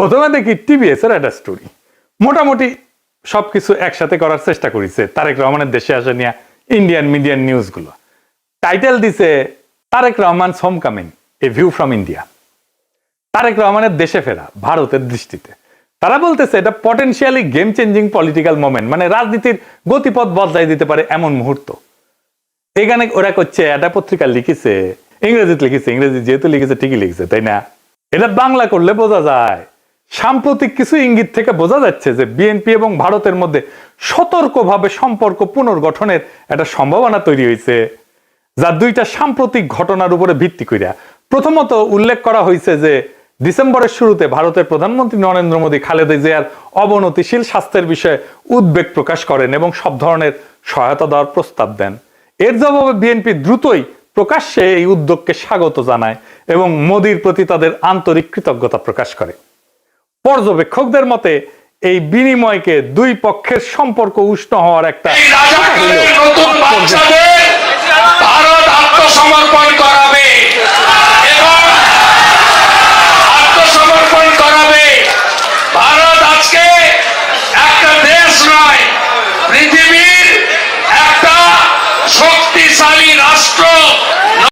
প্রথমে দেখি টিভিএস এর একটা স্টোরি, মোটামুটি সবকিছু একসাথে করার চেষ্টা করেছে তারেক রহমানের দেশে আসা নিয়ে ইন্ডিয়ান মিডিয়ান নিউজ গুলো। টাইটেল দিছে Tarique Rahman home coming, a view from India. Tarique রহমানের দেশে ফেরা ভারতের দৃষ্টিতে তারা বলতেছে এটা potentially game changing political moment, মানে রাজনীতির গতিপথ বদলাই দিতে পারে এমন মুহূর্ত। এখানে ওরা করছে, একটা পত্রিকা লিখেছে, ইংরেজিতে লিখেছে, ইংরেজি যেহেতু লিখেছে ঠিকই লিখেছে, তাই না? এটা বাংলা করলে বোঝা যায় সাম্প্রতিক কিছু ইঙ্গিত থেকে বোঝা যাচ্ছে যে বিএনপি এবং ভারতের মধ্যে সতর্কভাবে সম্পর্ক পুনর্গঠনের একটা সম্ভাবনা তৈরি হয়েছে, যা দুইটা সাম্প্রতিক ঘটনার উপরে ভিত্তি করিয়া। প্রথমত উল্লেখ করা হয়েছে যে ডিসেম্বরের শুরুতে ভারতের প্রধানমন্ত্রী নরেন্দ্র মোদী খালেদা জিয়ার অবনতিশীল স্বাস্থ্যের বিষয়ে উদ্বেগ প্রকাশ করেন এবং সব ধরনের সহায়তা দেওয়ার প্রস্তাব দেন। এর জবাবে বিএনপি দ্রুতই প্রকাশ্যে এই উদ্যোগকে স্বাগত জানায় এবং মোদীর প্রতি তাদের আন্তরিক কৃতজ্ঞতা প্রকাশ করে। পর্যবেক্ষকদের মতে এই বিনিময়কে দুই পক্ষের সম্পর্ক উষ্ণ হওয়ার একটা ভারত আত্মসমর্পণ করে